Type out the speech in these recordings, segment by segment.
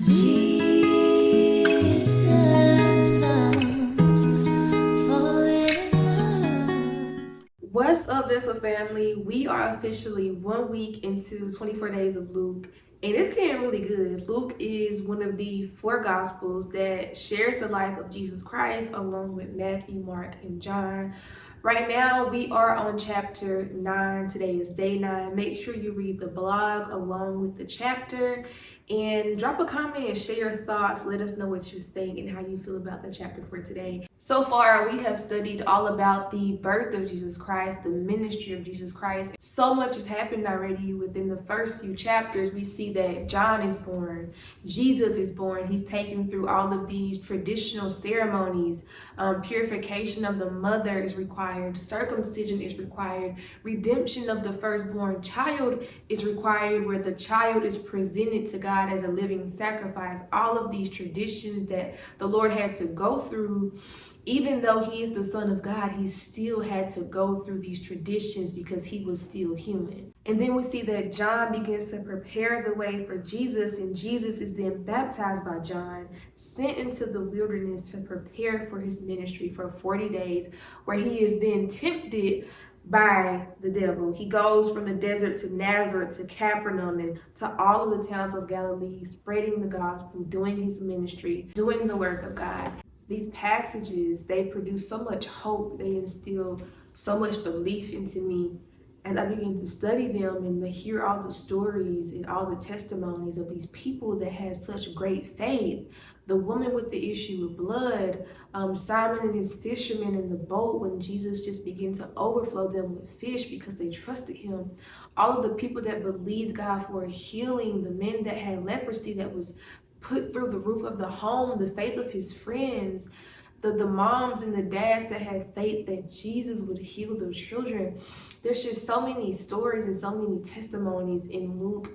Jesus, I'm falling in love. What's up, Vessel family? We are officially 1 week into 24 days of Luke, and it's getting really good. Luke is one of the four gospels that shares the life of Jesus Christ along with Matthew, Mark, and John. Right now, we are on chapter 9. Today is day 9. Make sure you read the blog along with the chapter and drop a comment and share your thoughts. Let us know what you think and how you feel about the chapter for today. So far, we have studied all about the birth of Jesus Christ, the ministry of Jesus Christ. So much has happened already within the first few chapters. We see that John is born, Jesus is born. He's taken through all of these traditional ceremonies. Purification of the mother is required, circumcision is required, redemption of the firstborn child is required, where the child is presented to God as a living sacrifice. All of these traditions that the Lord had to go through. Even though he is the Son of God, he still had to go through these traditions because he was still human. And then we see that John begins to prepare the way for Jesus, and Jesus is then baptized by John, sent into the wilderness to prepare for his ministry for 40 days, where he is then tempted by the devil. He goes from the desert to Nazareth to Capernaum and to all of the towns of Galilee, spreading the gospel, doing his ministry, doing the work of God. These passages, they produce so much hope. They instill so much belief into me as I begin to study them and to hear all the stories and all the testimonies of these people that had such great faith. The woman with the issue of blood, Simon and his fishermen in the boat when Jesus just began to overflow them with fish because they trusted him. All of the people that believed God for healing, the men that had leprosy that was put through the roof of the home, the faith of his friends, the moms and the dads that had faith that Jesus would heal their children. There's just so many stories and so many testimonies in Luke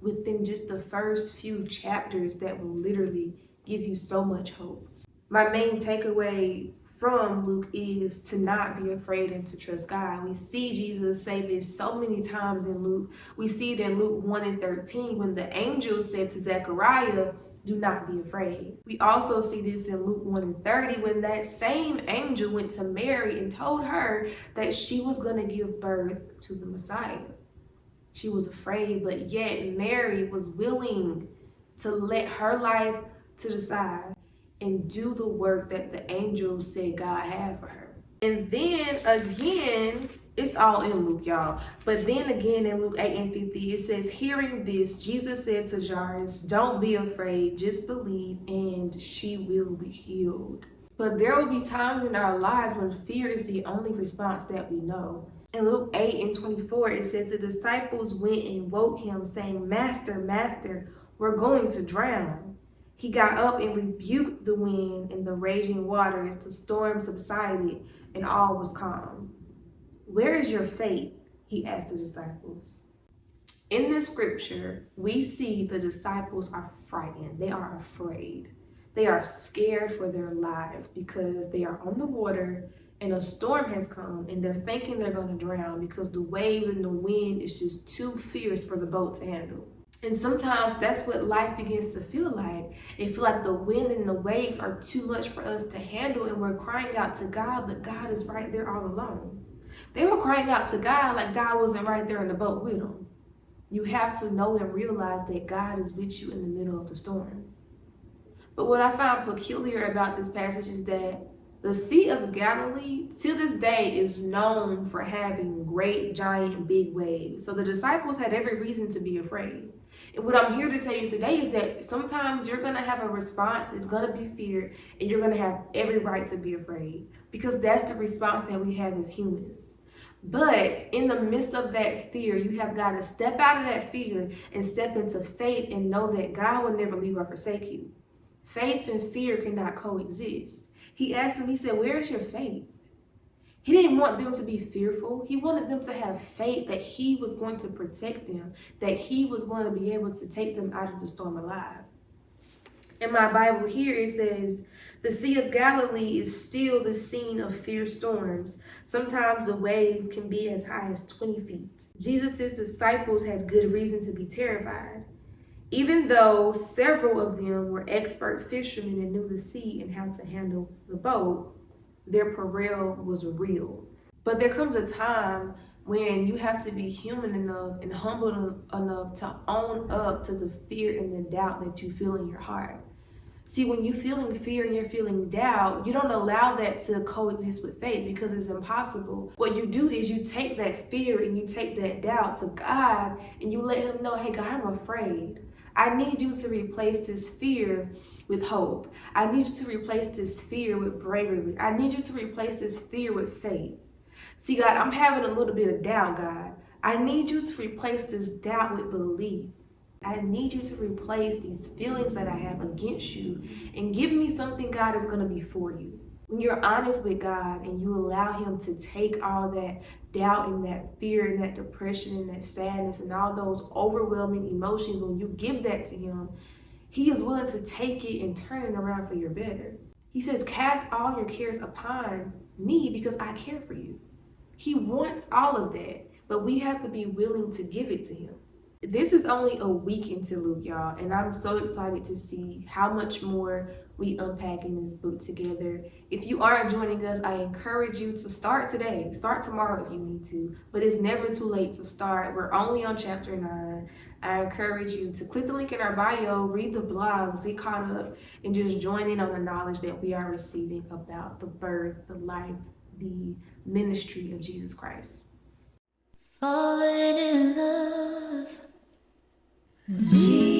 within just the first few chapters that will literally give you so much hope. My main takeaway from Luke is to not be afraid and to trust God. We see Jesus say this so many times in Luke. We see it in Luke 1:13 when the angel said to Zechariah, "Do not be afraid." We also see this in Luke 1:30 when that same angel went to Mary and told her that she was going to give birth to the Messiah. She was afraid, but yet Mary was willing to let her life to the side and do the work that the angel said God had for her. And then again, it's all in Luke, y'all. But then again in Luke 8:50, it says, hearing this, Jesus said to Jairus, "Don't be afraid, just believe and she will be healed." But there will be times in our lives when fear is the only response that we know. In Luke 8:24, it says, the disciples went and woke him, saying, "Master, Master, we're going to drown." He got up and rebuked the wind and the raging waters. The storm subsided and all was calm. "Where is your faith?" he asked the disciples. In this scripture, we see the disciples are frightened. They are afraid. They are scared for their lives because they are on the water and a storm has come and they're thinking they're going to drown because the waves and the wind is just too fierce for the boat to handle. And sometimes that's what life begins to feel like. It feels like the wind and the waves are too much for us to handle and we're crying out to God, but God is right there all alone. They were crying out to God like God wasn't right there in the boat with them. You have to know and realize that God is with you in the middle of the storm. But what I found peculiar about this passage is that the Sea of Galilee to this day is known for having great, giant, big waves. So the disciples had every reason to be afraid. And what I'm here to tell you today is that sometimes you're going to have a response, it's going to be fear, and you're going to have every right to be afraid because that's the response that we have as humans. But in the midst of that fear, you have got to step out of that fear and step into faith and know that God will never leave or forsake you. Faith and fear cannot coexist. He asked them, he said, "Where is your faith?" He didn't want them to be fearful. He wanted them to have faith that he was going to protect them, that he was going to be able to take them out of the storm alive. In my Bible here, it says, the Sea of Galilee is still the scene of fierce storms. Sometimes the waves can be as high as 20 feet. Jesus' disciples had good reason to be terrified. Even though several of them were expert fishermen and knew the sea and how to handle the boat, their peril was real. But there comes a time when you have to be human enough and humble enough to own up to the fear and the doubt that you feel in your heart. See, when you're feeling fear and you're feeling doubt, you don't allow that to coexist with faith because it's impossible. What you do is you take that fear and you take that doubt to God and you let Him know, hey, God, I'm afraid. I need you to replace this fear with hope. I need you to replace this fear with bravery. I need you to replace this fear with faith. See, God, I'm having a little bit of doubt, God. I need you to replace this doubt with belief. I need you to replace these feelings that I have against you and give me something, God, is going to be for you. When you're honest with God and you allow Him to take all that doubt and that fear and that depression and that sadness and all those overwhelming emotions, when you give that to Him, He is willing to take it and turn it around for your better. He says, cast all your cares upon me because I care for you. He wants all of that, but we have to be willing to give it to Him. This is only a week into Luke, y'all, and I'm so excited to see how much more we unpack in this book together. If you aren't joining us, I encourage you to start today. Start tomorrow if you need to, but it's never too late to start. We're only on chapter 9. I encourage you to click the link in our bio, read the blogs, get caught up, and just join in on the knowledge that we are receiving about the birth, the life, the ministry of Jesus Christ. Falling in love with Jesus.